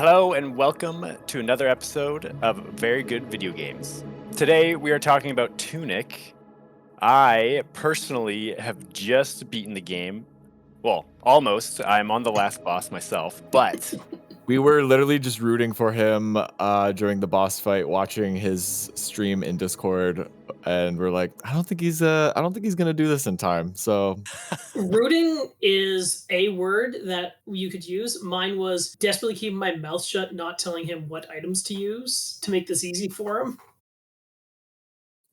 Hello and welcome to another episode of Very Good Video Games. Today we are talking about Tunic. I personally have just beaten the game. Well, almost. I'm on the last boss myself, but We were literally just rooting for him during the boss fight, watching his stream in Discord, and we're like, I don't think he's gonna do this in time. So Rooting is a word that you could use. Mine was desperately keeping my mouth shut, not telling him what items to use to make this easy for him.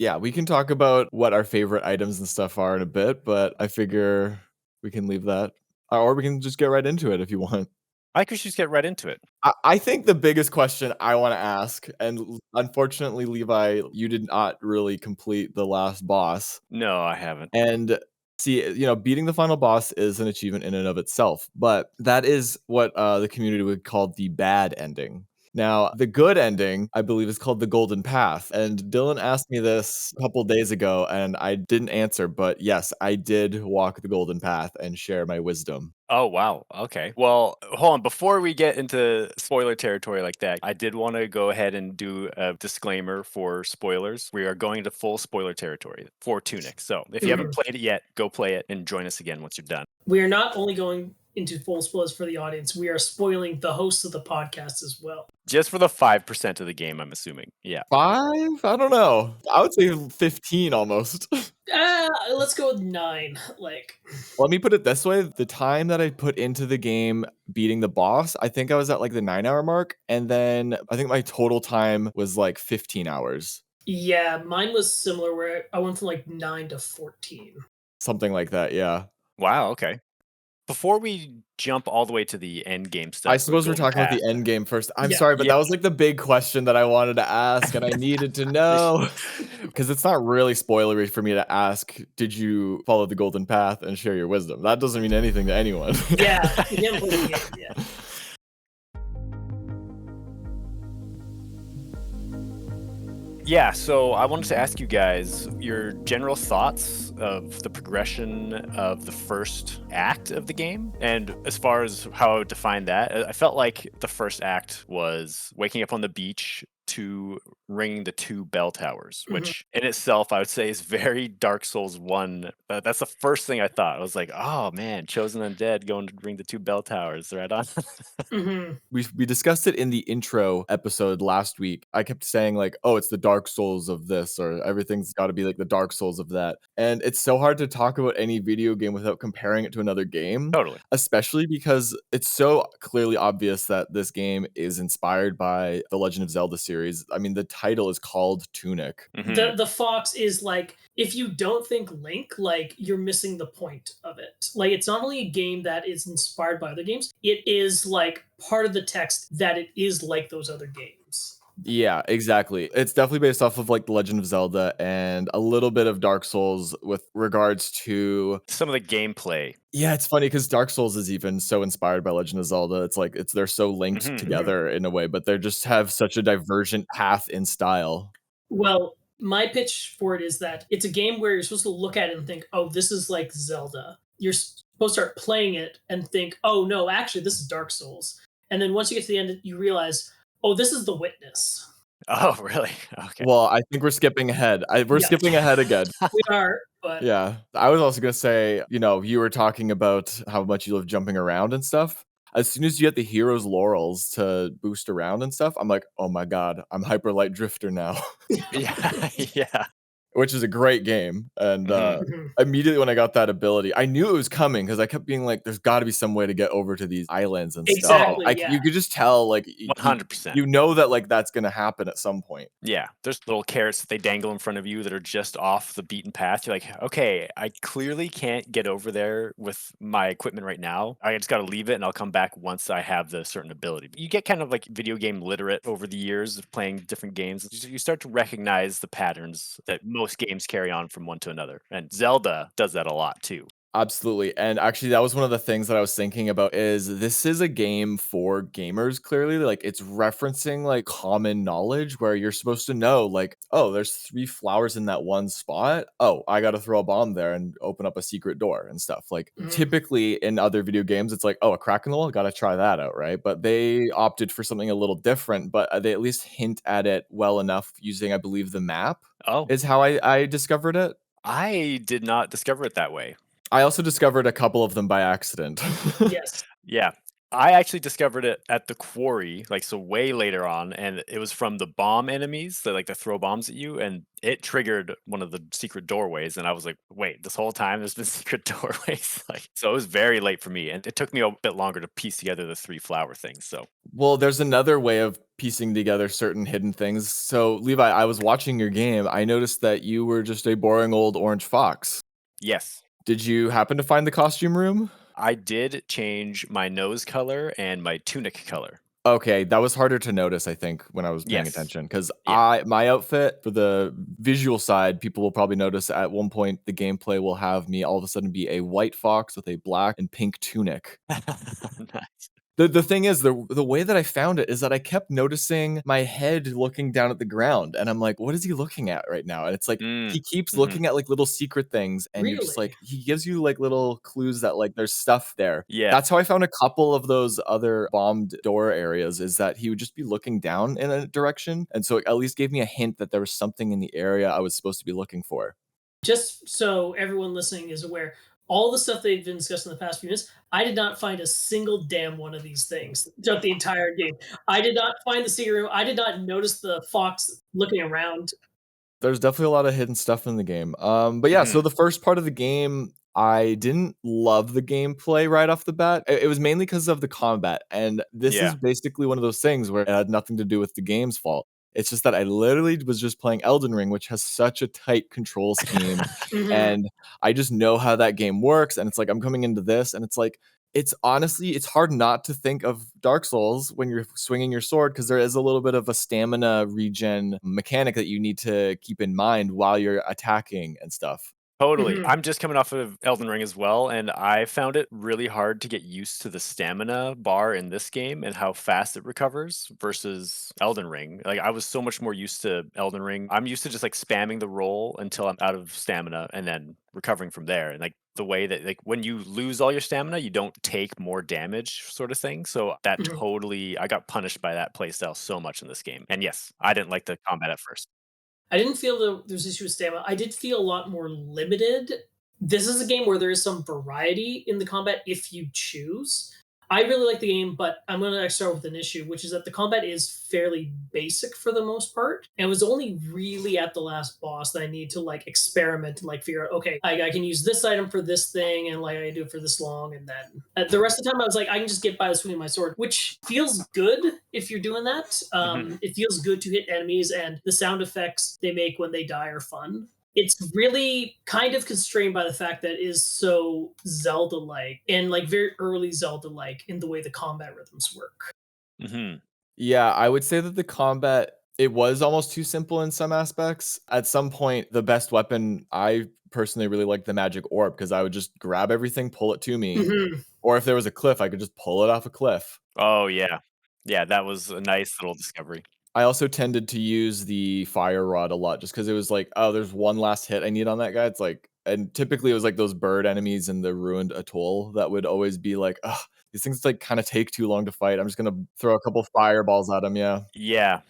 yeah, we can talk about what our favorite items and stuff are in a bit, but I figure we can leave that, or we can just get right into it if you want. I think we should just get right into it. I think the biggest question I want to ask, and unfortunately, Levi, you did not really complete the last boss. No, I haven't. And see, beating the final boss is an achievement in and of itself, but that is what the community would call the bad ending. Now, the good ending, I believe, is called the golden path. And Dylan asked me this a couple days ago, and I didn't answer, but yes, I did walk the golden path and share my wisdom. Oh, wow. Okay. Well, hold on. Before we get into spoiler territory like that, I did want to go ahead and do a disclaimer for spoilers. We are going into full spoiler territory for Tunic. So if you haven't played it yet, go play it and join us again once you're done. We are not only going into full spoilers for the audience, we are spoiling the hosts of the podcast as well. Just for the 5% of the game, I'm assuming. Yeah. 5? I don't know. I would say 15 almost. Let's go with 9. Let me put it this way. The time that I put into the game beating the boss, I think I was at like the 9-hour mark. And then I think my total time was like 15 hours. Yeah, mine was similar where I went from 9 to 14. Something like that, yeah. Wow. Okay. Before we jump all the way to the end game stuff, I suppose we're talking about the end game first. I'm Yeah. sorry, but Yeah. that was like the big question that I wanted to ask and I needed to know. Because it's not really spoilery for me to ask, did you follow the golden path and share your wisdom? That doesn't mean anything to anyone. Yeah, you haven't played the game yet. Yeah, so I wanted to ask you guys your general thoughts of the progression of the first act of the game. And as far as how I would define that, I felt like the first act was waking up on the beach to ringing the 2 bell towers, which in itself I would say is very Dark Souls 1. That's the first thing I thought. I was like, oh man, chosen undead going to ring the 2 bell towers, right on. We discussed it in the intro episode last week. I kept saying like, oh, it's the Dark Souls of this, or everything's got to be like the Dark Souls of that. And it's so hard to talk about any video game without comparing it to another game. Totally. Especially because it's so clearly obvious that this game is inspired by the Legend of Zelda series. I mean, the title is called Tunic. The fox is if you don't think Link, you're missing the point of it. It's not only a game that is inspired by other games, it is part of the text that it is like those other games. Yeah, exactly. It's definitely based off of like The Legend of Zelda and a little bit of Dark Souls with regards to some of the gameplay. Yeah, it's funny because Dark Souls is even so inspired by Legend of Zelda. It's like they're so linked together in a way, but they just have such a divergent path in style. Well, my pitch for it is that it's a game where you're supposed to look at it and think, oh, this is like Zelda. You're supposed to start playing it and think, oh, no, actually, this is Dark Souls. And then once you get to the end, you realize, oh, this is The Witness. Oh, really? Okay. Well, I think we're skipping ahead. We're skipping ahead again. We are, but yeah. I was also going to say, you were talking about how much you love jumping around and stuff. As soon as you get the hero's laurels to boost around and stuff, I'm like, oh my God, I'm Hyper Light Drifter now. Yeah. Which is a great game. And immediately when I got that ability, I knew it was coming because I kept being like, there's got to be some way to get over to these islands and stuff. You could just tell, 100%. You know that that's going to happen at some point. Yeah, there's little carrots that they dangle in front of you that are just off the beaten path. You're like, okay, I clearly can't get over there with my equipment right now. I just got to leave it and I'll come back once I have the certain ability. You get kind of video game literate over the years of playing different games. You start to recognize the patterns that most games carry on from one to another. And Zelda does that a lot too. Absolutely, and actually, that was one of the things that I was thinking about is this is a game for gamers, clearly, like, it's referencing, like, common knowledge where you're supposed to know, like, "Oh, there's 3 flowers in that one spot. Oh, I gotta throw a bomb there and open up a secret door," and stuff, like, Mhm. typically, in other video games, it's like, "Oh, a crack in the wall? Gotta try that out," right? But they opted for something a little different, but, they at least hint at it well enough using, I believe, the map Oh, is how I discovered it. I did not discover it that way. I also discovered a couple of them by accident. Yes. Yeah. I actually discovered it at the quarry, like, so way later on, and it was from the bomb enemies that like to throw bombs at you, and it triggered one of the secret doorways, and I was like, "Wait, this whole time there's been secret doorways?" Like, so it was very late for me, and it took me a bit longer to piece together the 3 flower things, so Well, there's another way of piecing together certain hidden things. So, Levi, I was watching your game. I noticed that you were just a boring old orange fox. yes. Did you happen to find the costume room? I did change my nose color and my tunic color. Okay, that was harder to notice, I think, when I was paying Yes. attention because Yeah. my outfit for the visual side, people will probably notice at one point the gameplay will have me all of a sudden be a white fox with a black and pink tunic. Nice. The thing is, the way that I found it is that I kept noticing my head looking down at the ground, and I'm like, "What is he looking at right now?" And it's like, he Mm. keeps Mhm. looking at, like, little secret things, and you're just Really? like he gives you, like, little clues that, like, there's stuff there. Yeah. That's how I found a couple of those other bombed door areas, is that he would just be looking down in a direction, and so it at least gave me a hint that there was something in the area I was supposed to be looking for. Just so everyone listening is aware, all the stuff they've been discussing in the past few minutes, I did not find a single damn one of these things throughout the entire game. I did not find the secret room. I did not notice the fox looking around. There's definitely a lot of hidden stuff in the game. But yeah, so Mhm. the first part of the game, I didn't love the gameplay right off the bat. It was mainly because of the combat, and this is Yeah. basically one of those things where it had nothing to do with the game's fault. It's just that I literally was just playing Elden Ring, which has such a tight control scheme, Mhm. and I just know how that game works, and it's like I'm coming into this, and it's like it's honestly it's hard not to think of Dark Souls when you're swinging your sword because there is a little bit of a stamina regen mechanic that you need to keep in mind while you're attacking and stuff. Totally. Mhm. I'm just coming off of Elden Ring as well, and I found it really hard to get used to the stamina bar in this game and how fast it recovers versus Elden Ring. Like, I was so much more used to Elden Ring. I'm used to just like spamming the roll until I'm out of stamina and then recovering from there. And like the way that like when you lose all your stamina, you don't take more damage sort of thing. So that Mhm. totally I got punished by that playstyle so much in this game. And yes, I didn't like the combat at first. I didn't feel there's issue with stamina. I did feel a lot more limited. This is a game where there is some variety in the combat if you choose. I really like the game, but I'm going to start with an issue, which is that the combat is fairly basic for the most part. And it was only really at the last boss that I need to like experiment and like figure out, okay, I can use this item for this thing, and like I do it for this long, and then the rest of the time I was like, I can just get by the swing of my sword, which feels good if you're doing that. Mhm. It feels good to hit enemies, and the sound effects they make when they die are fun. It's really kind of constrained by the fact that it is so Zelda like and like very early Zelda like in the way the combat rhythms work. Mhm. Yeah, I would say that the combat it was almost too simple in some aspects. At some point, the best weapon I personally really liked the magic orb because I would just grab everything, pull it to me, Mhm. or if there was a cliff, I could just pull it off a cliff. Oh yeah. Yeah, that was a nice little discovery. I also tended to use the fire rod a lot just because it was like, "Oh, there's one last hit I need on that guy." It's like and typically it was like those bird enemies in the ruined atoll that would always be like, "Ugh, these things like kinda take too long to fight. I'm just gonna throw a couple fireballs at them." Yeah. Yeah,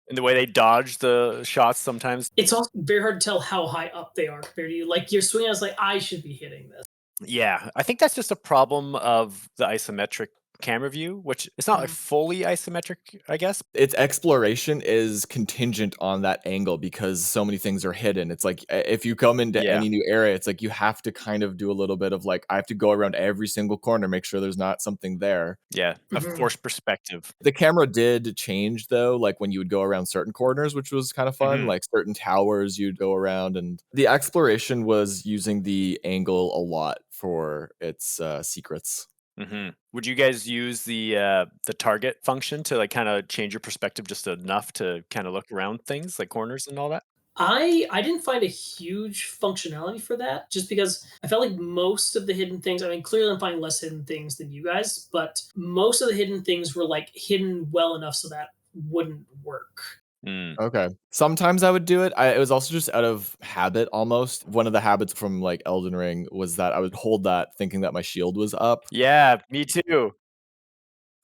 and the way they dodge the shots sometimes. It's also very hard to tell how high up they are compared to you. Like you're swinging, I was like, I should be hitting this. Yeah, I think that's just a problem of the isometric camera view, which it's not, like, Mhm. fully isometric, I guess. Its exploration is contingent on that angle because so many things are hidden. It's like, if you come into Yeah, any new area, it's like you have to kind of do a little bit of like, I have to go around every single corner, make sure there's not something there. yeah, a Mhm. forced perspective. The camera did change though, like when you would go around certain corners, which was kind of fun, Mhm, like certain towers you'd go around, and the exploration was using the angle a lot for its secrets. mhm. Would you guys use the target function to, like, kinda change your perspective just enough to kinda look around things, like corners and all that? I didn't find a huge functionality for that just because I felt like most of the hidden things, I mean, clearly I'm finding less hidden things than you guys, but most of the hidden things were like hidden well enough so that wouldn't work. Mm. Okay. Sometimes I would do it. It was also just out of habit almost. One of the habits from like Elden Ring was that I would hold that thinking that my shield was up. Yeah, me too.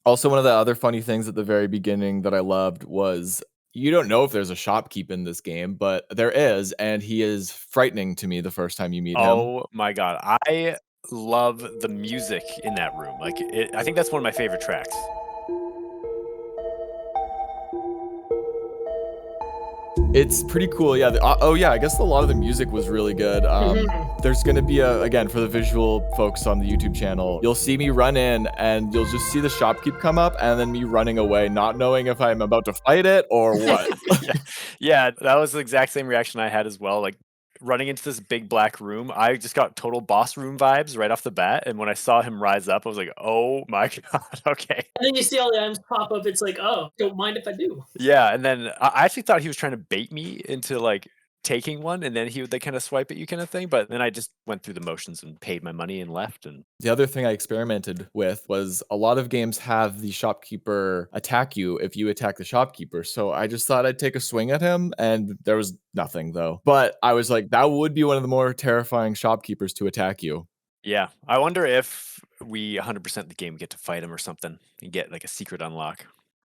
Also, one of the other funny things at the very beginning that I loved was you don't know if there's a shopkeep in this game, but there is, and he is frightening to me the first time you meet him. Oh my god, I love the music in that room. Like, I think that's one of my favorite tracks. It's pretty cool. Yeah. Oh, yeah. I guess a lot of the music was really good. Mhm. There's going to be again, for the visual folks on the YouTube channel, you'll see me run in and you'll just see the shopkeep come up and then me running away, not knowing if I'm about to fight it or what. Yeah. Yeah, that was the exact same reaction I had as well, like, running into this big black room, I just got total boss room vibes right off the bat, and when I saw him rise up, I was like, "Oh my god, okay." And then you see all the items pop up. It's like, oh, don't mind if I do. Yeah, and then I actually thought he was trying to bait me into, like, taking one, and then he would, like, kinda swipe at you kinda thing, but then I just went through the motions and paid my money and left, and The other thing I experimented with was a lot of games have the shopkeeper attack you if you attack the shopkeeper. So I just thought I'd take a swing at him, and there was nothing though. But I was like, that would be one of the more terrifying shopkeepers to attack you. yeah, I wonder if we 100% the game get to fight him or something and get, like, a secret unlock.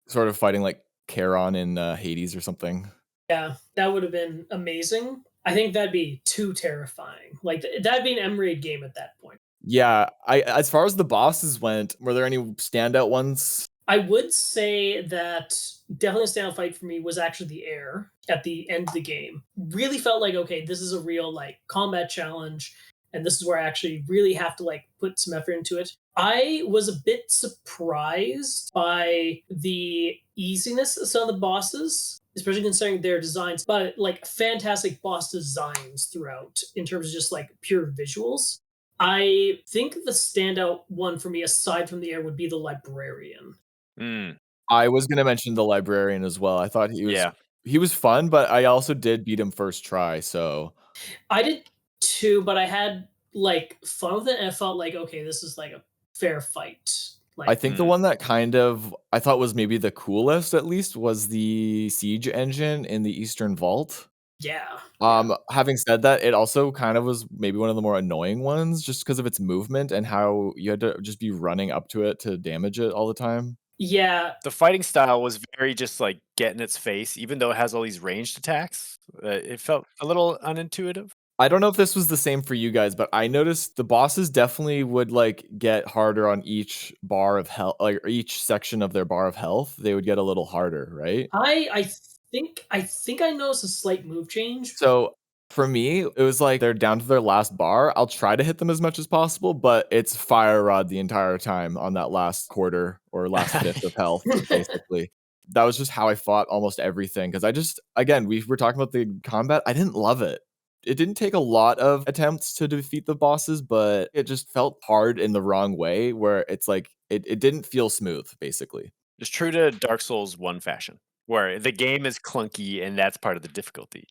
Sort of fighting like Charon in Hades or something. Yeah, that would have been amazing. I think that'd be too terrifying. Like that'd be an M-raid game at that point. Yeah, I as far as the bosses went, were there any standout ones? I would say that definitely a standout fight for me was actually the air at the end of the game. Really felt like, okay, this is a real like combat challenge, and this is where I actually really have to like put some effort into it. I was a bit surprised by the easiness of some of the bosses, especially considering their designs, but like fantastic boss designs throughout in terms of just like pure visuals. I think the standout one for me, aside from the air, would be the librarian. Mm, I was gonna mention the librarian as well. I thought yeah. he was fun, but I also did beat him first try, so I did too, but I had like fun with it, and I felt like okay, this is like a fair fight. I Like, think the Mm, one that kind of I thought was maybe the coolest at least was the siege engine in the Eastern Vault. yeah, yeah, Having said that, it also kind of was maybe one of the more annoying ones just because of its movement and how you had to just be running up to it to damage it all the time. yeah. the fighting style was very just, like, get in its face, even though it has all these ranged attacks, it felt a little unintuitive. I don't know if this was the same for you guys, but I noticed the bosses definitely would, like, get harder on each bar of health, like, or each section of their bar of health, they would get a little harder, right? I think I noticed a slight move change. So, for me, it was like they're down to their last bar, I'll try to hit them as much as possible, but it's fire rod the entire time on that last quarter or last fifth of health, basically. That was just how I fought almost everything because I just again, we were talking about the combat, I didn't love it. It didn't take a lot of attempts to defeat the bosses, but it just felt hard in the wrong way where it's like it didn't feel smooth, basically. Just true to Dark Souls 1 fashion, where the game is clunky and that's part of the difficulty.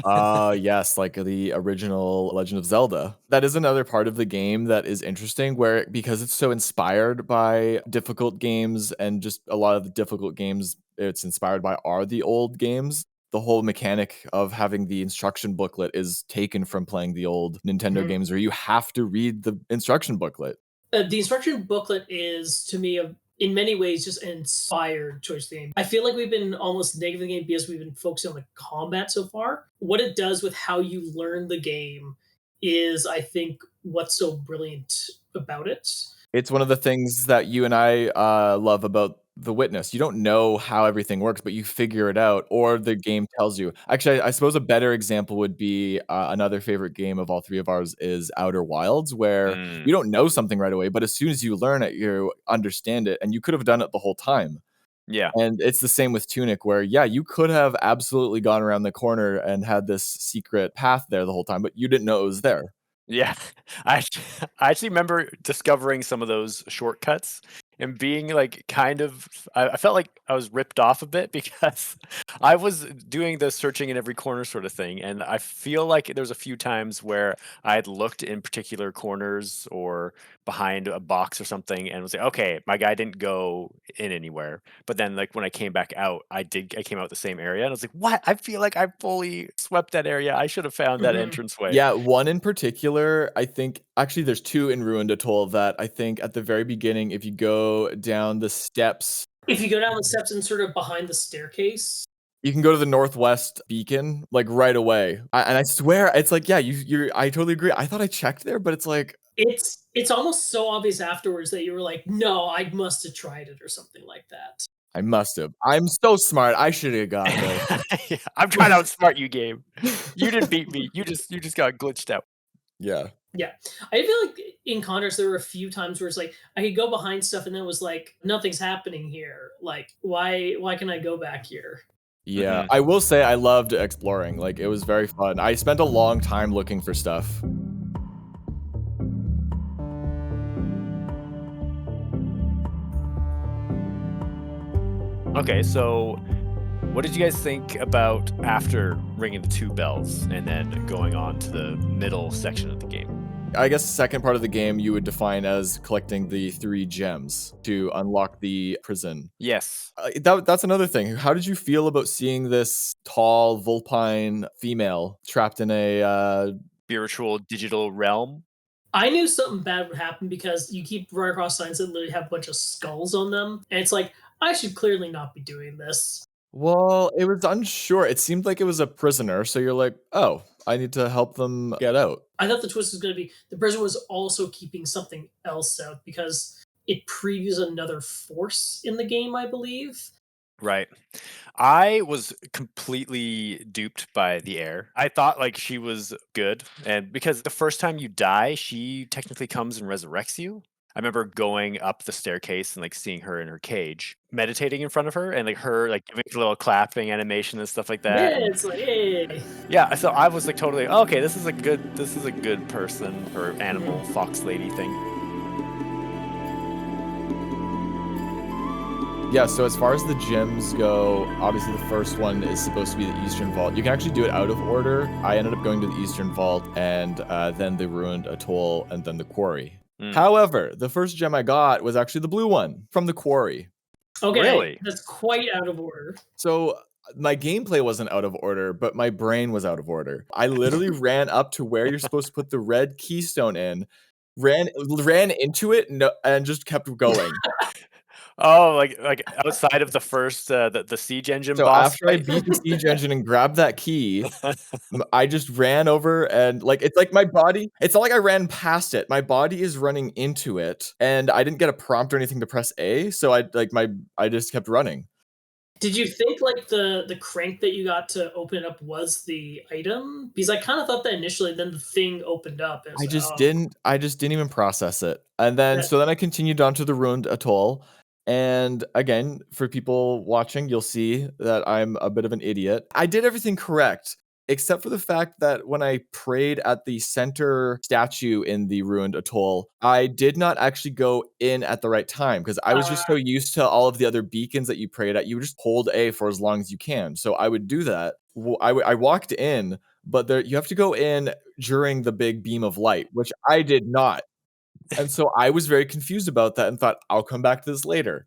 Yes, like the original Legend of Zelda. That is another part of the game that is interesting where because it's so inspired by difficult games and just a lot of the difficult games it's inspired by are the old games. The whole mechanic of having the instruction booklet is taken from playing the old Nintendo Mhm. games where you have to read the instruction booklet. The instruction booklet is to me in many ways just an inspired choice of the game. I feel like we've been almost negative the game because we've been focusing on the combat so far. What it does with how you learn the game is, I think, what's so brilliant about it. It's one of the things that you and I, love about The Witness. You don't know how everything works, but you figure it out, or the game tells you. Actually, I suppose a better example would be, another favorite game of all 3 of ours is Outer Wilds, where Mm, you don't know something right away, but as soon as you learn it, you understand it, and you could have done it the whole time. yeah. And it's the same with Tunic, where, yeah, you could have absolutely gone around the corner and had this secret path there the whole time, but you didn't know it was there. Yeah. I actually remember discovering some of those shortcuts and being like kind of I felt like I was ripped off a bit because I was doing the searching in every corner sort of thing, and I feel like there was a few times where I had looked in particular corners or behind a box or something and was like, okay, my guy didn't go in anywhere. But then like when I came back out, I came out the same area and I was like, what? I feel like I fully swept that area. I should have found that Mhm. entranceway. Yeah, one in particular, I think actually there's two in Ruined Atoll that I think at the very beginning, if you go down the steps, If you go down the steps and sort of behind the staircase, you can go to the northwest beacon like right away. And I swear it's like, yeah, you're I totally agree. I thought I checked there, but it's like it's almost so obvious afterwards that you were like, "No, I must have tried it," or something like that. I must have. I'm so smart. I should have got this. Yeah, I'm trying to outsmart you, game. You didn't beat me. You just got glitched out. Yeah. Yeah. I feel like in contrast, there were a few times where it's like I could go behind stuff and then it was like, "Nothing's happening here. Like, why can I go back here?" Yeah. Mhm. I will say I loved exploring. Like it was very fun. I spent a long time looking for stuff. Okay, so what did you guys think about after ringing the two bells and then going on to the middle section of the game? I guess the second part of the game you would define as collecting the 3 gems to unlock the prison. Yes, That's another thing. How did you feel about seeing this tall vulpine female trapped in a spiritual digital realm. I knew something bad would happen because you keep running across signs that literally have a bunch of skulls on them, and it's like, I should clearly not be doing this. well, it was unsure. It seemed like it was a prisoner, so you're like, "Oh, I need to help them get out." I thought the twist was going to be the prison was also keeping something else out because it previews another force in the game, I believe. Right. I was completely duped by the air. I thought like she was good, and because the first time you die, she technically comes and resurrects you. I remember going up the staircase and like seeing her in her cage, meditating in front of her, and like her like giving a little clapping animation and stuff like that. Yeah, And it's like, hey. yeah, so I was like totally okay. This is a good person or animal Mhm. fox lady thing. Yeah, so as far as the gems go, obviously the first one is supposed to be the Eastern Vault. You can actually do it out of order. I ended up going to the Eastern Vault and then the Ruined Atoll and then the Quarry. Mm, However, the first gem I got was actually the blue one from the Quarry. Okay, really? that's quite out of order. So my gameplay wasn't out of order, but my brain was out of order. I literally ran up to where you're supposed to put the red keystone in, ran into it, no, and just kept going. Oh, like outside of the first the siege engine So boss after I fight. beat the siege engine and grabbed that key, I just ran over and like it's like my body. It's not like I ran past it. My body is running into it, and I didn't get a prompt or anything to press A. So I just kept running. Did you think like the crank that you got to open up was the item? Because I kind of thought that initially, then the thing opened up and it was like, oh, I just didn't even process it. And then that so then I continued on to the ruined atoll. And again, for people watching, you'll see that I'm a bit of an idiot. I did everything correct, except for the fact that when I prayed at the center statue in the ruined atoll, I did not actually go in at the right time because I was just so used to all of the other beacons that you prayed at. You would just hold A for as long as you can. So I would do that. I walked in, but there you have to go in during the big beam of light, which I did not. And so I was very confused about that and thought, I'll come back to this later.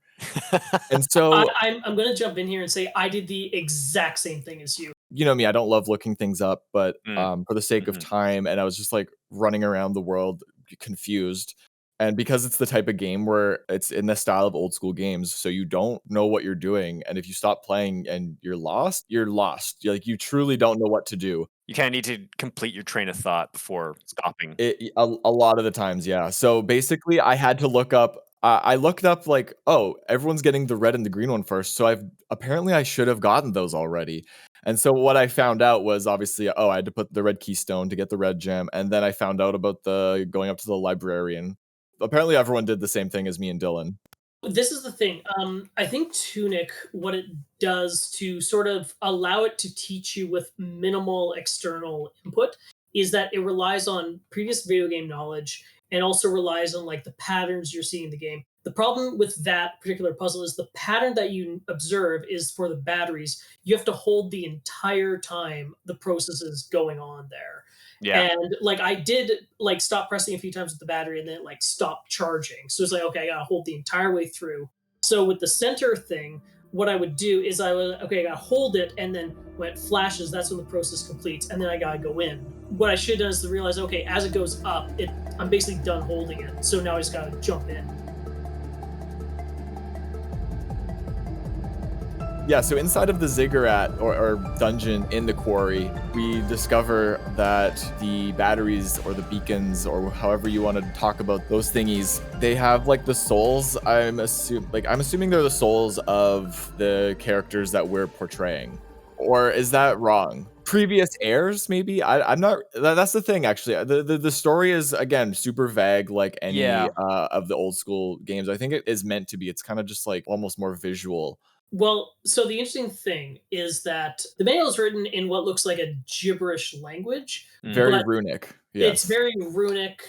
And so, I'm gonna jump in here and say I did the exact same thing as you. you know me, I don't love looking things up, but Mm, for the sake of mhm. time, and I was just like running around the world confused. And because it's the type of game where it's in the style of old school games, so you don't know what you're doing. And if you stop playing and you're lost, you're lost. Like you truly don't know what to do. You kinda need to complete your train of thought before stopping. A lot of the times, yeah. So, basically, I had to look up I looked up, like, "Oh, everyone's getting the red and the green one first, so I should have gotten those already." And so what I found out was obviously, oh, I had to put the red keystone to get the red gem, and then I found out about the going up to the librarian. Apparently, everyone did the same thing as me and Dylan. This is the thing. I think Tunic, what it does to sort of allow it to teach you with minimal external input, is that it relies on previous video game knowledge and also relies on like the patterns you're seeing in the game The problem with that particular puzzle is the pattern that you observe is for the batteries. You have to hold the entire time the process is going on there. Yeah. And like I did like stop pressing a few times with the battery and then it, like stop charging. So it's like, okay, I gotta hold the entire way through. So with the center thing, what I would do is I would okay, I gotta hold it, and then when it flashes, that's when the process completes, and then I gotta go in. What I should have done is to realize, okay, as it goes up, I'm basically done holding it. So now I just gotta jump in. Yeah, so inside of the ziggurat or dungeon in the quarry, we discover that the batteries or the beacons or however you want to talk about those thingies, they have like the souls. I'm assuming they're the souls of the characters that we're portraying. Or is that wrong? Previous heirs, maybe? I'm not. That's the thing, actually. The story is again super vague, like any Yeah. of the old school games. I think it is meant to be. It's kind of just like almost more visual. Well, so the interesting thing is that the manual is written in what looks like a gibberish language, Very but runic. it's Yes. very runic,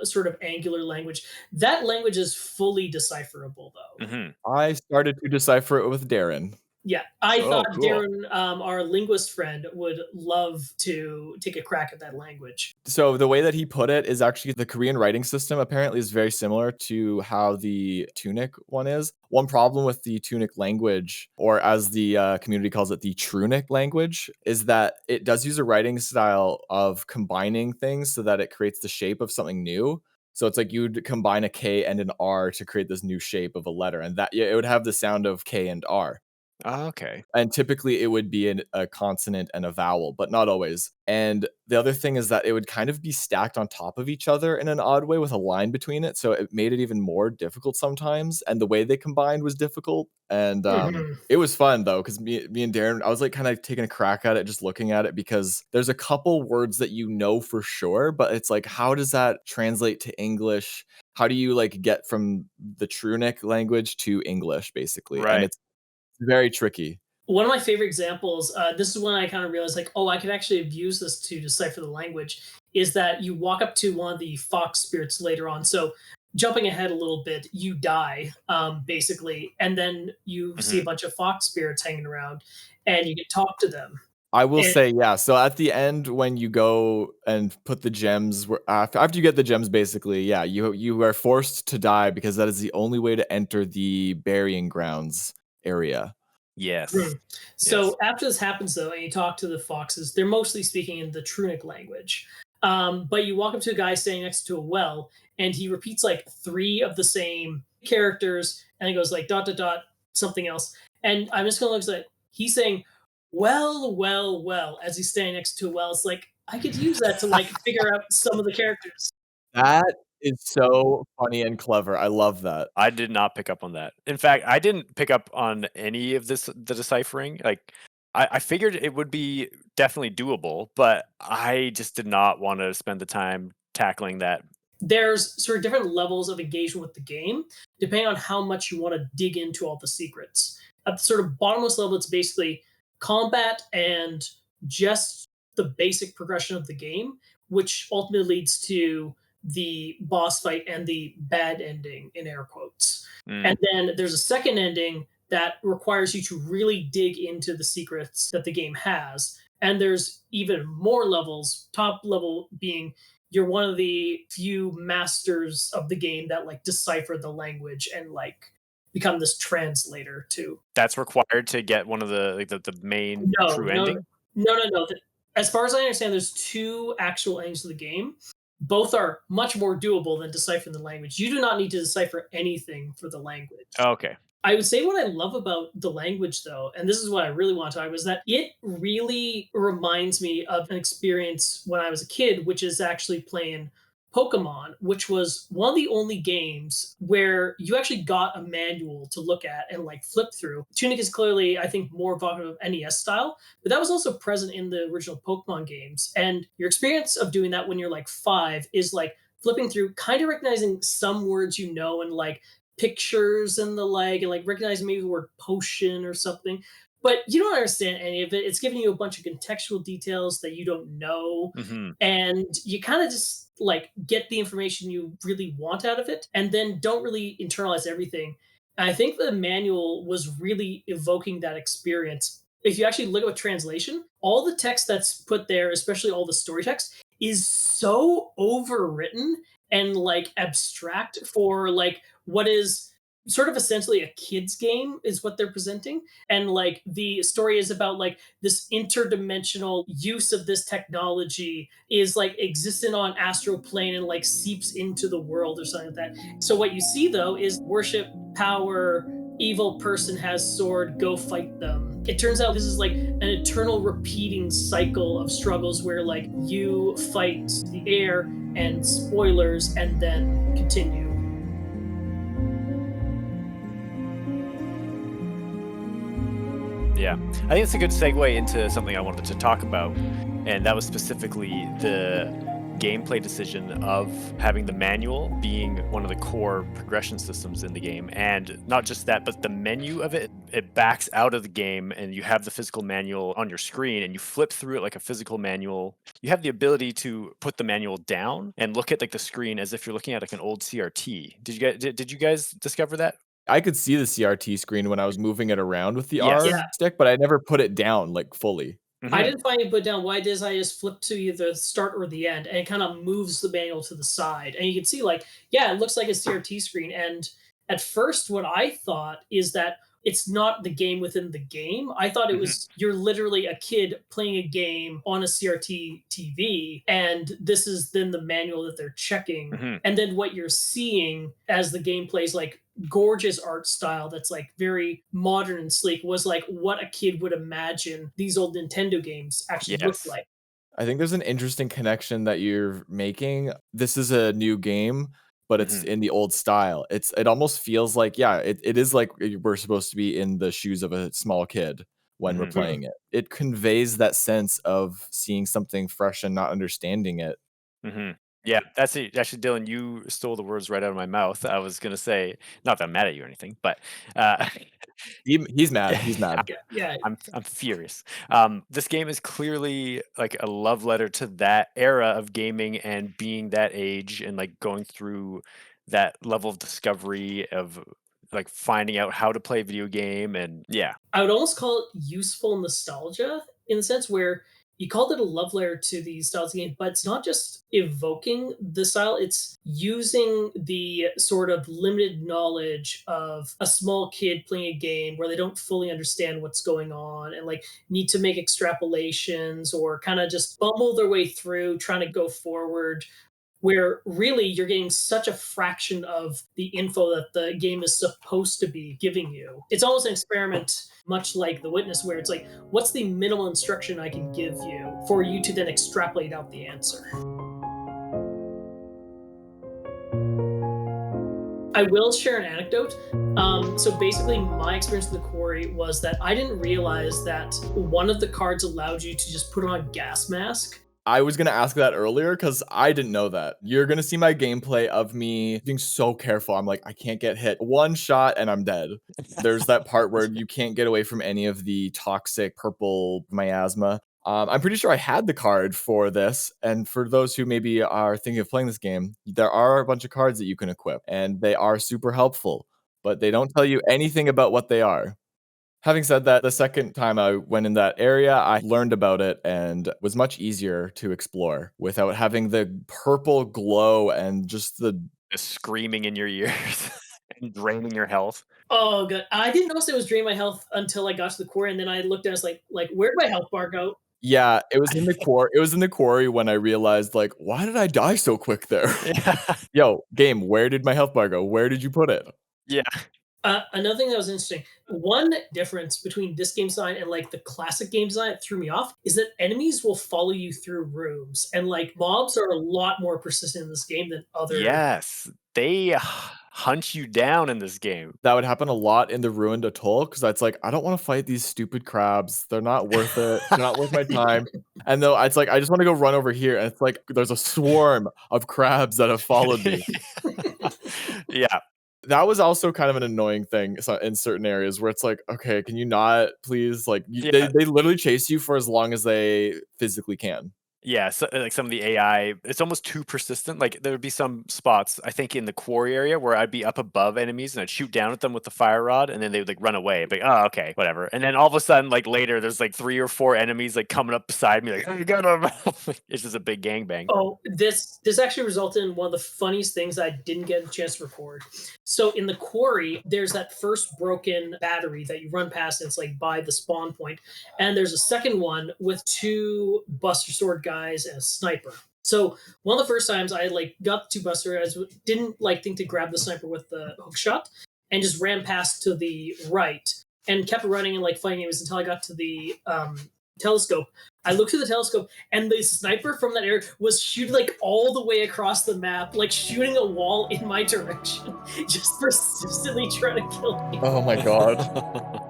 sort of angular language. That language is fully decipherable, though. Hmm. I started to decipher it with Darren. Yeah, I thought Oh, cool. Darren, our linguist friend, would love to take a crack at that language. So the way that he put it is actually the Korean writing system apparently is very similar to how the Tunic one is. One problem with the Tunic language, or as the community calls it, the Trunic language, is that it does use a writing style of combining things so that it creates the shape of something new. So it's like you'd combine a K and an R to create this new shape of a letter, and that, yeah, it would have the sound of K and R. Okay. And typically it would be a consonant and a vowel, but not always. And the other thing is that it would kind of be stacked on top of each other in an odd way with a line between it. So it made it even more difficult sometimes. And the way they combined was difficult. And Mhm. it was fun though, because me and Darren, I was like kind of taking a crack at it, just looking at it, because there's a couple words that you know for sure, but it's like, how does that translate to English? How do you like get from the Trunic language to English, basically? And Right. it's very tricky. One of my favorite examples, this is when I kind of realized, like, oh, I could actually have used this to decipher the language, is that you walk up to one of the fox spirits later on. So, jumping ahead a little bit, you die, basically, and then you see a Hmm. bunch of fox spirits hanging around, and you can talk to them. I will And say, yeah. So at the end, when you go and put the gems, after you get the gems, basically, yeah, you are forced to die because that is the only way to enter the burying grounds area. Yes. Mm. Yes. So after this happens, though, and you talk to the foxes, they're mostly speaking in the Trunic language. But you walk up to a guy standing next to a well, and he repeats like three of the same characters, and he goes like dot dot dot something else. And I'm just gonna look at he's saying, "Well, well, well," as he's standing next to a well. It's like I could use that to like figure out some of the characters. That is so funny and clever. I love that. I did not pick up on that. In fact, I didn't pick up on any of the deciphering. Like, I figured it would be definitely doable, but I just did not want to spend the time tackling that. There's sort of different levels of engagement with the game, depending on how much you want to dig into all the secrets. At the sort of bottomless level, it's basically combat and just the basic progression of the game, which ultimately leads to the boss fight and the bad ending in air quotes. And Mm, then there's a second ending that requires you to really dig into the secrets that the game has. And there's even more levels, top level being you're one of the few masters of the game that like decipher the language and like become this translator too. that's required to get one of the main No, true no, ending. no. As far as I understand, there's two actual endings of the game. Both are much more doable than deciphering the language. You do not need to decipher anything for the language. Okay. I would say what I love about the language, though, and this is what I really want to talk about, is that it really reminds me of an experience when I was a kid, which is actually playing Pokemon, which was one of the only games where you actually got a manual to look at and like flip through. Tunic is clearly, I think, more evocative of NES style, but that was also present in the original Pokemon games. And your experience of doing that when you're like 5 is like flipping through, kind of recognizing some words you know and like pictures and the like, and like recognizing maybe the word potion or something. but you don't understand any of it. It's giving you a bunch of contextual details that you don't know, Hmm. and you kind of just like get the information you really want out of it, and then don't really internalize everything. And I think the manual was really evoking that experience. If you actually look at translation, all the text that's put there, especially all the story text, is so overwritten and like abstract for like what is sort of essentially a kids game is what they're presenting. And like the story is about like this interdimensional use of this technology is like existent on astral plane and like seeps into the world or something like that. So what you see though is worship, power, evil person has sword, go fight them. It turns out this is like an eternal repeating cycle of struggles where like you fight the air and spoilers and then continue. Yeah, I think it's a good segue into something I wanted to talk about, and that was specifically the gameplay decision of having the manual being one of the core progression systems in the game. And not just that, but the menu of it backs out of the game, and you have the physical manual on your screen, and you flip through it like a physical manual. You have the ability to put the manual down and look at like the screen as if you're looking at like an old CRT. Did you guys discover that? I could see the CRT screen when I was moving it around with the Yes. Yeah, R stick, but I never put it down like fully. I Mhm. didn't find it put down. Why does I just flip to either the start or the end, and it kind of moves the manual to the side, and you can see like, yeah, it looks like a CRT screen. And at first, what I thought is that it's not the game within the game. I thought it Mhm. was you're literally a kid playing a game on a CRT TV, and this is then the manual that they're checking, Mhm. and then what you're seeing as the game plays like gorgeous art style that's like very modern and sleek was like what a kid would imagine these old Nintendo games actually look Yes. like. I think there's an interesting connection that you're making. This is a new game, but it's Mhm. in the old style. It almost feels like, yeah, it is like we're supposed to be in the shoes of a small kid when we're Mhm. Hmm. playing it. It conveys that sense of seeing something fresh and not understanding it. Mhm. Yeah, that's it. Actually, Dylan, you stole the words right out of my mouth. I was gonna say, not that I'm mad at you or anything, but uh, He's mad. He's mad. Yeah, yeah. I'm furious. This game is clearly like a love letter to that era of gaming and being that age and like going through that level of discovery of like finding out how to play a video game and yeah. I would almost call it useful nostalgia in the sense where you called it a love letter to the styles of the game, but it's not just evoking the style, it's using the sort of limited knowledge of a small kid playing a game where they don't fully understand what's going on and like need to make extrapolations or kind of just bumble their way through trying to go forward where really you're getting such a fraction of the info that the game is supposed to be giving you. It's almost an experiment, much like The Witness, where it's like, what's the minimal instruction I can give you for you to then extrapolate out the answer? I will share an anecdote. So basically, my experience with the quarry was that I didn't realize that one of the cards allowed you to just put on a gas mask. I was gonna ask that earlier because I didn't know that. You're gonna see my gameplay of me being so careful. I'm like, I can't get hit. One shot and I'm dead. There's that part where you can't get away from any of the toxic purple miasma. I'm pretty sure I had the card for this. And for those who maybe are thinking of playing this game, there are a bunch of cards that you can equip, and they are super helpful, but they don't tell you anything about what they are. Having said that, the second time I went in that area, I learned about it and was much easier to explore without having the purple glow and just the Just screaming in your ears and draining your health. Oh, good. I didn't notice it was draining my health until I got to the quarry, and then I looked at it, I was like, where'd my health bar go? yeah, it was in the quarry when I realized, like, "Why did I die so quick there?" Yeah. Yo, game, where did my health bar go? Where did you put it? Yeah. Another thing that was interesting, one difference between this game design and like the classic game design that threw me off is that enemies will follow you through rooms, and like mobs are a lot more persistent in this game than other. Yes. They hunt you down in this game. That would happen a lot in the ruined atoll because that's like, I don't want to fight these stupid crabs. They're not worth it. They're not worth my time. And though it's like I just want to go run over here, and it's like there's a swarm of crabs that have followed me. Yeah. That was also kind of an annoying thing in certain areas where it's like, okay, can you not please? Like, Yeah. they literally chase you for as long as they physically can. Yeah, so, like some of the AI, it's almost too persistent. Like there would be some spots, I think, in the quarry area where I'd be up above enemies and I'd shoot down at them with the fire rod, and then they would like run away. Like, oh, okay, whatever. And then all of a sudden, like later, there's like 3 or 4 enemies like coming up beside me, like, oh, you got them. It's just a big gangbang. Oh, this actually resulted in one of the funniest things I didn't get a chance to record. So in the quarry, there's that first broken battery that you run past, and it's like by the spawn point, and there's a second one with 2 Buster Sword guys and a sniper. So one of the first times I like got the 2 Buster guys, didn't like think to grab the sniper with the hook shot, and just ran past to the right and kept running and like fighting enemies until I got to the telescope. I looked through the telescope, and the sniper from that area was shooting like all the way across the map, like shooting a wall in my direction, just persistently trying to kill me. Oh my god.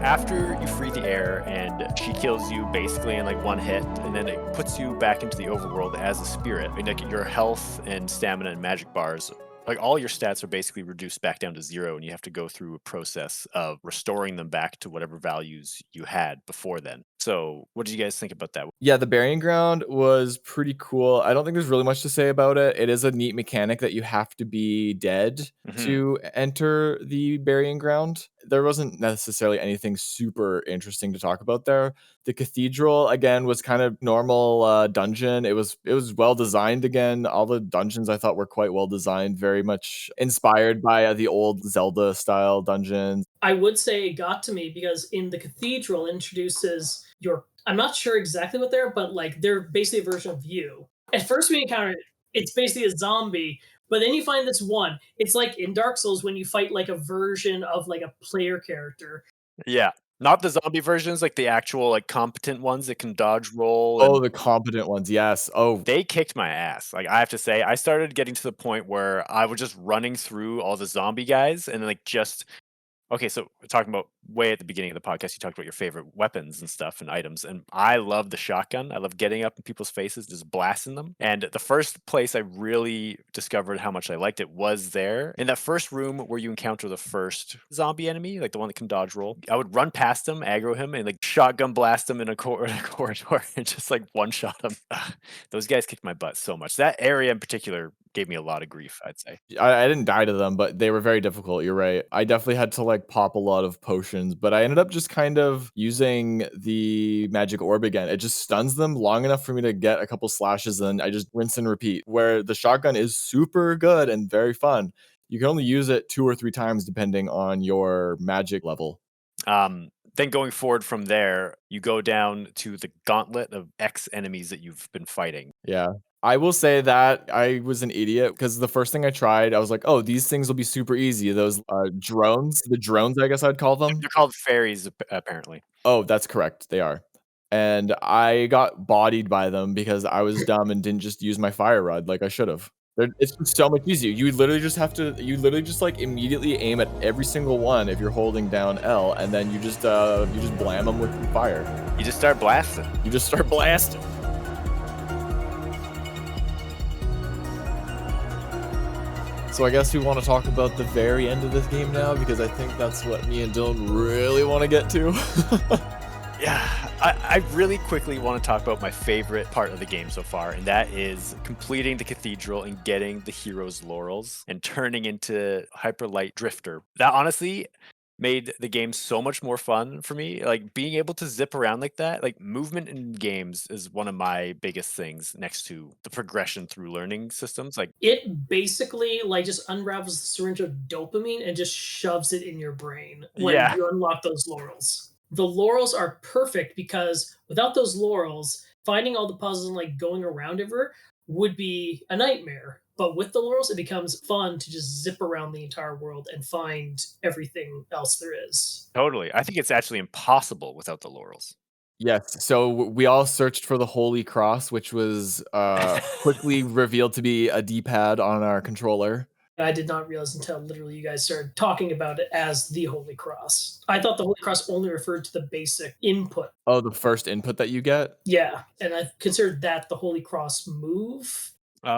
After you free the air and she kills you basically in like one hit, and then it puts you back into the overworld as a spirit. I mean, like your health and stamina and magic bars, like all your stats are basically reduced back down to 0, and you have to go through a process of restoring them back to whatever values you had before then. So, what did you guys think about that? Yeah, the burying ground was pretty cool. I don't think there's really much to say about it. It is a neat mechanic that you have to be dead to enter the burying ground. There wasn't necessarily anything super interesting to talk about there. The cathedral again was kind of normal dungeon. It was well designed again. All the dungeons I thought were quite well designed, very much inspired by the old Zelda style dungeons. I would say it got to me because in the cathedral it introduces your, I'm not sure exactly what they're, but like they're basically a version of you. At first we encounter it, it's basically a zombie, but then you find this one. It's like in Dark Souls when you fight like a version of like a player character. Yeah. Not the zombie versions, like the actual like competent ones that can dodge roll, Oh, and the competent ones, yes. Oh, they kicked my ass. Like I have to say, I started getting to the point where I was just running through all the zombie guys and like just okay, so we're talking about way at the beginning of the podcast, you talked about your favorite weapons and stuff and items. And I love the shotgun. I love getting up in people's faces, just blasting them. And the first place I really discovered how much I liked it was there in that first room where you encounter the first zombie enemy, like the one that can dodge roll. I would run past him, aggro him, and like shotgun blast him in a, in a corridor and just like one shot him. Ugh, those guys kicked my butt so much. That area in particular gave me a lot of grief, I'd say. I didn't die to them, but they were very difficult. You're right. I definitely had to like pop a lot of potions, but I ended up just kind of using the magic orb again. It just stuns them long enough for me to get a couple slashes, and I just rinse and repeat. Where the shotgun is super good and very fun, you can only use it 2 or 3 times depending on your magic level. Then going forward from there, you go down to the gauntlet of X enemies that you've been fighting. Yeah. I will say that I was an idiot because the first thing I tried, I was like, "Oh, these things will be super easy." Those drones, the drones, I guess I'd call them. They're called fairies, apparently. Oh, that's correct. They are. And I got bodied by them because I was dumb and didn't just use my fire rod like I should have. It's just so much easier. You literally just have to. You literally just like immediately aim at every single one if you're holding down L, and then you just blam them with fire. You just start blasting. You just start blasting. So I guess we want to talk about the very end of this game now, because I think that's what me and Dylan really want to get to. Yeah, I really quickly want to talk about my favorite part of the game so far, and that is completing the cathedral and getting the hero's laurels and turning into Hyperlight Drifter. That honestly made the game so much more fun for me. Like being able to zip around like that, like movement in games is one of my biggest things next to the progression through learning systems. Like It basically like just unravels the syringe of dopamine and just shoves it in your brain when yeah, you unlock those laurels. The laurels are perfect because without those laurels, finding all the puzzles and like going around ever would be a nightmare. But with the laurels, it becomes fun to just zip around the entire world and find everything else there is. totally. I think it's actually impossible without the laurels. Yes. So we all searched for the Holy Cross, which was quickly revealed to be a D-pad on our controller. I did not realize until literally you guys started talking about it as the Holy Cross. I thought the Holy Cross only referred to the basic input. Oh, the first input that you get? Yeah, and I considered that the Holy Cross move. Oh,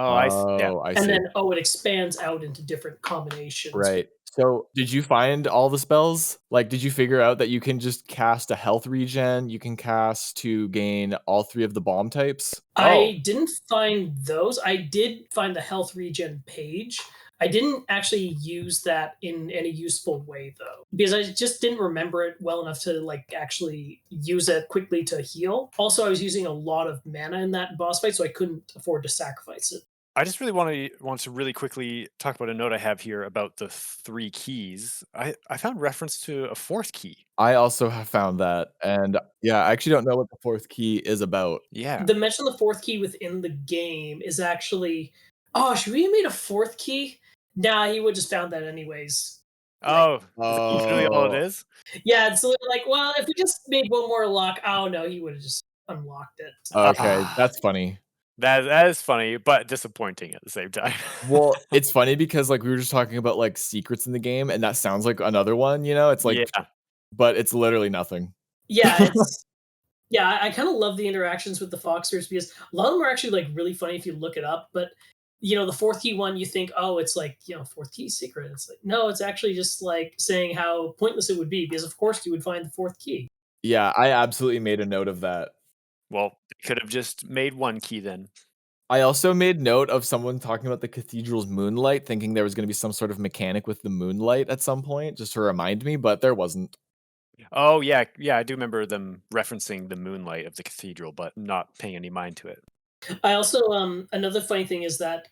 yeah. Oh, I And see. then, it expands out into different combinations. Right. So, did you find all the spells? Like, did you figure out that you can just cast a health regen, you can cast to gain all 3 of the bomb types? Oh, I didn't find those. I did find the health regen page. I didn't actually use that in any useful way though, because I just didn't remember it well enough to like actually use it quickly to heal. Also, I was using a lot of mana in that boss fight, so I couldn't afford to sacrifice it. I just really want to really quickly talk about a note I have here about the 3 keys. I found reference to a 4th key. I also have found that, and yeah, I actually don't know what the 4th key is about. Yeah. The mention of the fourth key within the game is actually, oh, should we have made a fourth key? Nah, he would just found that anyways. Like, Oh, is that literally all it Oh, is? yeah, it's literally like, well, if we just made one more lock, oh no, he would have just unlocked it. okay, Ah, that's funny. that is funny, but disappointing at the same time. Well, it's funny because, like, we were just talking about, like, secrets in the game, and that sounds like another one, you know? It's like Yeah. but it's literally nothing. Yeah, it's yeah, I kind of love the interactions with the Foxers because a lot of them are actually like really funny if you look it up. But the fourth key one, you think, oh, it's like fourth key secret. It's like no, it's actually just like saying how pointless it would be because of course you would find the fourth key. Yeah, I absolutely made a note of that. Well, they could have just made 1 key then. I also made note of someone talking about the cathedral's moonlight, thinking there was gonna be some sort of mechanic with the moonlight at some point, just to remind me, but there wasn't. Oh, yeah, yeah, I do remember them referencing the moonlight of the cathedral, but not paying any mind to it. I also another funny thing is that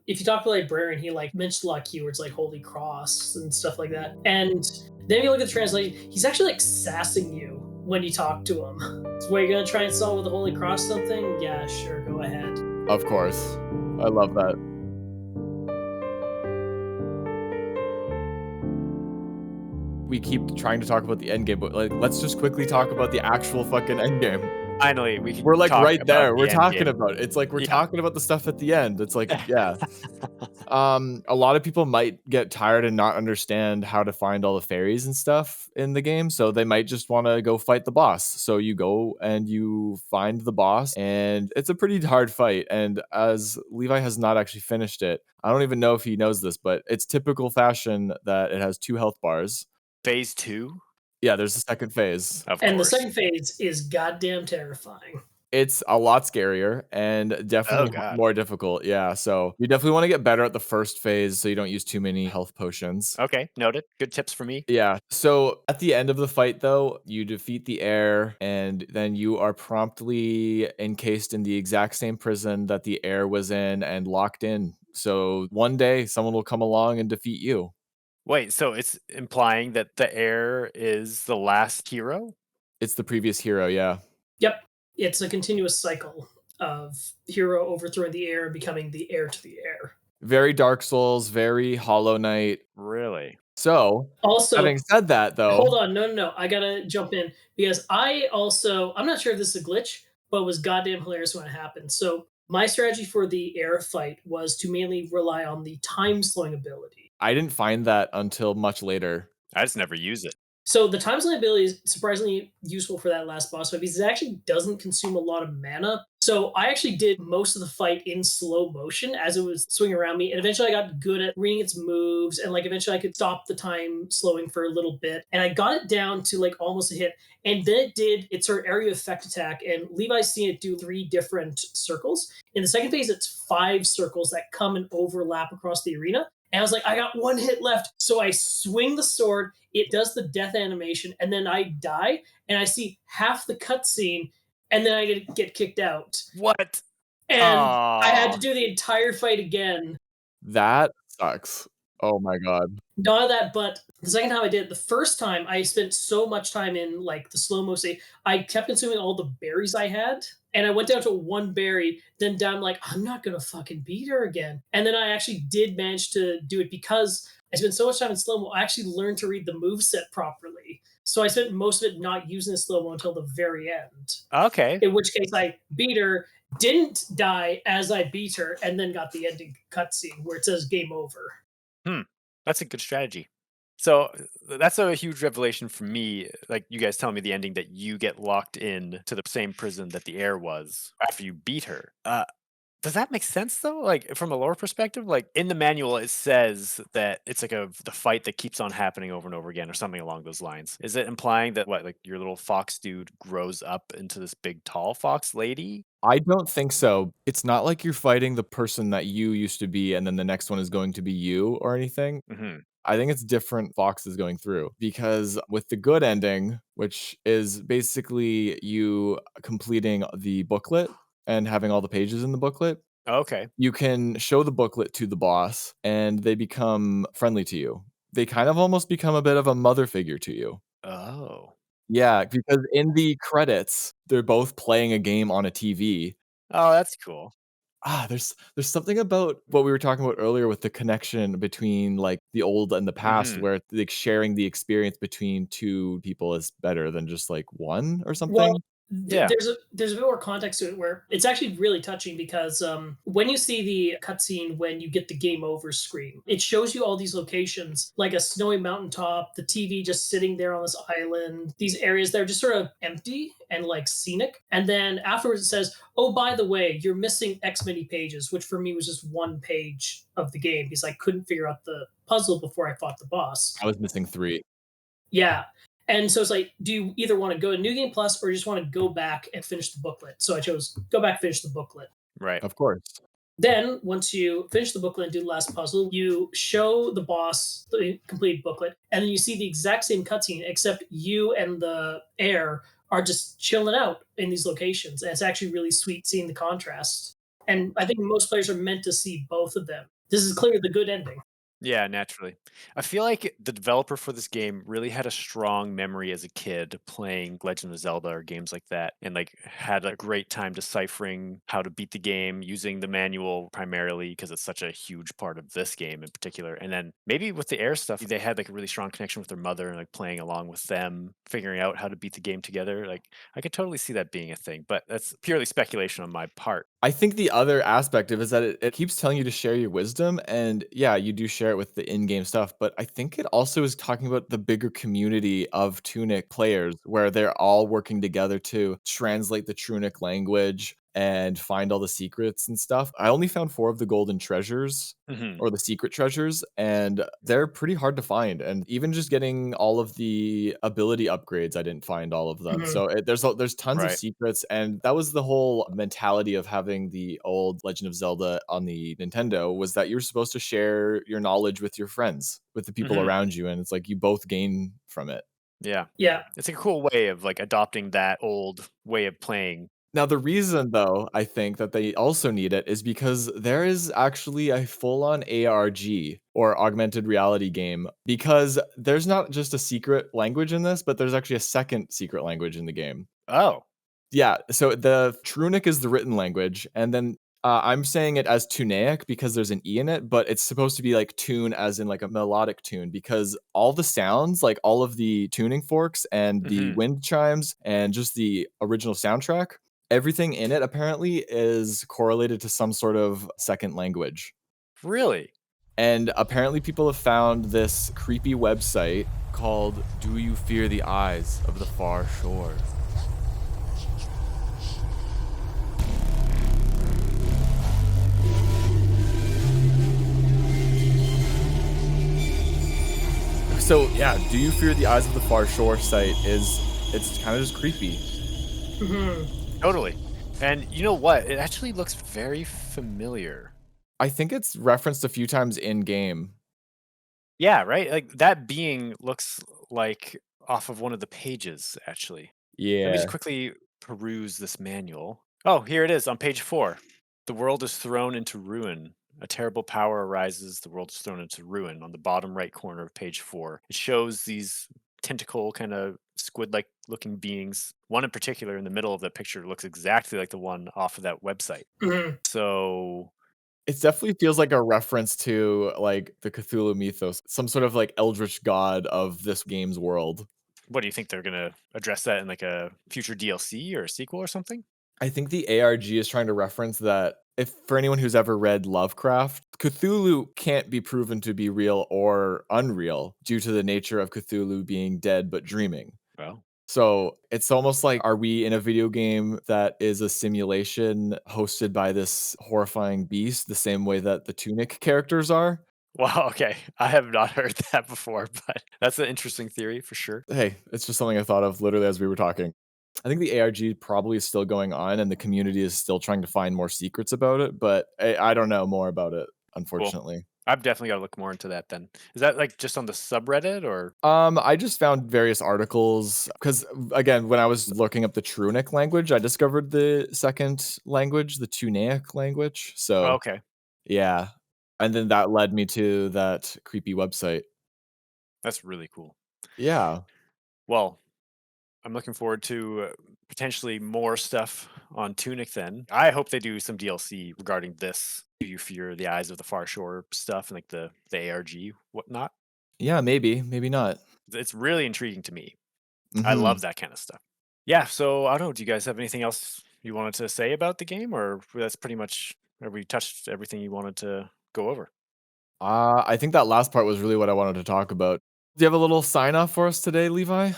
if you talk to the librarian, he like mentioned a lot of keywords like Holy Cross and stuff like that. And then if you look at the translation, he's actually like sassing you when you talk to him. So, what, you're gonna try and solve with the Holy Cross something? Yeah, sure, go ahead. Of course. I love that. We keep trying to talk about the end game, but, like, let's just quickly talk about the actual fucking end game. Finally, we can We're, like, talk right about there. the We're end talking game. about it. It's like we're Yeah. talking about the stuff at the end. It's like, yeah. A lot of people might get tired and not understand how to find all the fairies and stuff in the game, so they might just wanna go fight the boss. So you go and you find the boss, and it's a pretty hard fight, and as Levi has not actually finished it, I don't even know if he knows this, but it's typical fashion that it has 2 health bars. Phase 2? Yeah, there's a second phase. Of And the course. second phase is goddamn terrifying. It's a lot scarier and Oh, definitely god. more difficult, yeah, so you definitely wanna get better at the first phase so you don't use too many health potions. Okay, noted. Good tips for me. Yeah, so at the end of the fight, though, you defeat the heir, and then you are promptly encased in the exact same prison that the heir was in and locked in. So one day, someone will come along and defeat you. Wait, so it's implying that the heir is the last hero? It's the previous hero, yeah. Yep. It's a continuous cycle of hero overthrowing the heir and becoming the heir to the heir. Very Dark Souls, very Hollow Knight. Really? So, Also, having said that, hold though, on, no. I gotta jump in because I'm not sure if this is a glitch, but it was goddamn hilarious when it happened. So my strategy for the air fight was to mainly rely on the time slowing ability. I didn't find that until much later. I just never use it. So the time slowing ability is surprisingly useful for that last boss fight because it actually doesn't consume a lot of mana. So I actually did most of the fight in slow motion as it was swinging around me, and eventually I got good at reading its moves, and like eventually I could stop the time slowing for a little bit, and I got it down to like almost a hit, and then it did its sort of area effect attack, and Levi's seen it do 3 different circles. In the second phase, it's 5 circles that come and overlap across the arena. And I was like, I got 1 hit left. So I swing the sword, it does the death animation, and then I die, and I see half the cutscene, and then I get kicked out. What? And I had Oh, to do the entire fight again. That sucks. Oh my god. None of that, but the second time I did it, the first time I spent so much time in like the slow mo state, I kept consuming all the berries I had, and I went down to 1 berry, then down like I'm not gonna fucking beat her again. And then I actually did manage to do it because I spent so much time in slow mo. I actually learned to read the move set properly. So I spent most of it not using the slow mo until the very end. okay. In which case I beat her, didn't die as I beat her, and then got the ending cutscene where it says game over. Hmm. That's a good strategy. So that's a huge revelation for me. Like you guys telling me the ending that you get locked in to the same prison that the heir was after you beat her. Does that make sense though? Like from a lore perspective, like in the manual, it says that it's like the fight that keeps on happening over and over again, or something along those lines. Is it implying that what, like your little fox dude grows up into this big tall fox lady? I don't think so. It's not like you're fighting the person that you used to be, and then the next one is going to be you or anything. Hmm. I think it's different foxes going through because with the good ending, which is basically you completing the booklet and having all the pages in the booklet, Okay. you can show the booklet to the boss and they become friendly to you. They kind of almost become a bit of a mother figure to you. Oh. Yeah, because in the credits, they're both playing a game on a TV. Oh, that's cool. There's something about what we were talking about earlier with the connection between, like, the old and the past Hmm. where, like, sharing the experience between 2 people is better than just, like, 1 or Well, something? Yeah. there's a bit more context to it where it's actually really touching because when you see the cutscene when you get the game over screen, it shows you all these locations like a snowy mountaintop, the TV just sitting there on this island, these areas that are just sort of empty and like scenic. And then afterwards it says, "Oh, by the way, you're missing X many pages," which for me was just one page of the game because I couldn't figure out the puzzle before I fought the boss. I was missing 3. Yeah. And so it's like, do you either want to go to New Game Plus or you just want to go back and finish the booklet? So I chose go back, finish the booklet. Right. Of course. Then, once you finish the booklet and do the last puzzle, you show the boss the complete booklet, and then you see the exact same cutscene, except you and the heir are just chilling out in these locations. And it's actually really sweet seeing the contrast. And I think most players are meant to see both of them. This is clearly the good ending. Yeah, naturally. I feel like the developer for this game really had a strong memory as a kid playing Legend of Zelda or games like that, and like had a great time deciphering how to beat the game using the manual primarily because it's such a huge part of this game in particular. And then maybe with the air stuff, they had like a really strong connection with their mother and like playing along with them, figuring out how to beat the game together. Like I could totally see that being a thing, but that's purely speculation on my part. I think the other aspect of it is that it keeps telling you to share your wisdom, and yeah, you do share it with the in-game stuff, but I think it also is talking about the bigger community of Tunic players where they're all working together to translate the Tunic language and find all the secrets and stuff. I only found 4 of the golden treasures Hmm. or the secret treasures, and they're pretty hard to find. And even just getting all of the ability upgrades, I didn't find all of them. Mhm. So there's tons of Right. secrets, and that was the whole mentality of having the old Legend of Zelda on the Nintendo was that you're supposed to share your knowledge with your friends, with the people Hmm. around you, and it's like you both gain from it. Yeah. Yeah. It's like a cool way of like adopting that old way of playing. Now, the reason, though, I think that they also need it is because there is actually a full on ARG or augmented reality game because there's not just a secret language in this, but there's actually a second secret language in the game. Oh. Yeah, so the Trunic is the written language, and then I'm saying it as Tunaic because there's an E in it, but it's supposed to be like tune as in like a melodic tune because all the sounds, like all of the tuning forks and the Mhm. wind chimes and just the original soundtrack, everything in it apparently is correlated to some sort of second language. Really? And apparently people have found this creepy website called Do You Fear the Eyes of the Far Shore? So yeah, Do You Fear the Eyes of the Far Shore site it's kind of just creepy. Mhm. Totally. And you know what? It actually looks very familiar. I think it's referenced a few times in game. Yeah, right? Like that being looks like off of one of the pages, actually. Let me just Yeah. quickly peruse this manual. Oh, here it is on page 4. The world is thrown into ruin. A terrible power arises. The world is thrown into ruin on the bottom right corner of page 4. It shows these tentacle kind of squid like looking beings. One in particular in the middle of that picture looks exactly like the one off of that website. Mhm. So, It definitely feels like a reference to like the Cthulhu mythos, some sort of like eldritch god of this game's world. what do you think they're going to address that in like a future DLC or a sequel or something? I think the ARG is trying to reference that if for anyone who's ever read Lovecraft, Cthulhu can't be proven to be real or unreal due to the nature of Cthulhu being dead but dreaming. Well, So it's almost like, are we in a video game that is a simulation hosted by this horrifying beast, the same way that the Tunic characters are? wow, okay. I have not heard that before, but that's an interesting theory for sure. Hey, it's just something I thought of literally as we were talking. I think the ARG probably is still going on and the community is still trying to find more secrets about it, but I don't know more about it, Cool. unfortunately. I've definitely got to look more into that then. Is that like just on the subreddit or? I just found various articles because, again, when I was looking up the Tunic language, I discovered the second language, the Tunic language. Oh, So, okay. yeah. And then that led me to that creepy website. That's really cool. Yeah. Well, I'm looking forward to potentially more stuff on Tunic then. I hope they do some DLC regarding this. Do you fear the eyes of the far shore stuff and like the ARG whatnot? Yeah, maybe, maybe not. It's really intriguing to me. I Mhm. love that kind of stuff. Yeah, so I don't know. Do you guys have anything else you wanted to say about the game, or that's pretty much have we touched everything you wanted to go over? I think that last part was really what I wanted to talk about. Do you have a little sign off for us today, Levi?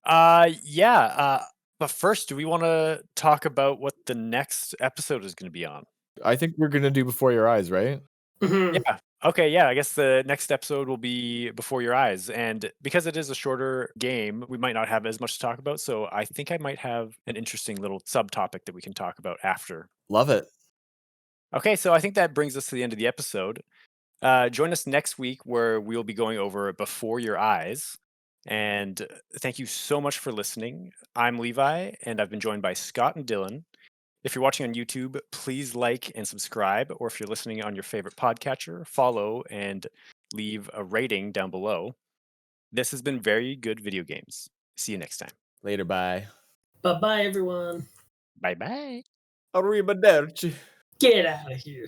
Yeah. But first, do we want to talk about what the next episode is going to be on? I think we're gonna do Before Your Eyes, right? Mhm. Yeah. Okay. Yeah. I guess the next episode will be Before Your Eyes. And because it is a shorter game, we might not have as much to talk about. So I think I might have an interesting little subtopic that we can talk about after. Love it. Okay. So I think that brings us to the end of the episode. Join us next week where we'll be going over Before Your Eyes. And thank you so much for listening. I'm Levi, and I've been joined by Scott and Dylan. If you're watching on YouTube, please like and subscribe, or if you're listening on your favorite podcatcher, follow and leave a rating down below. This has been Very Good Video Games. See you next time. Later, bye. Bye bye, everyone. Bye bye. Arrivederci. Get out of here.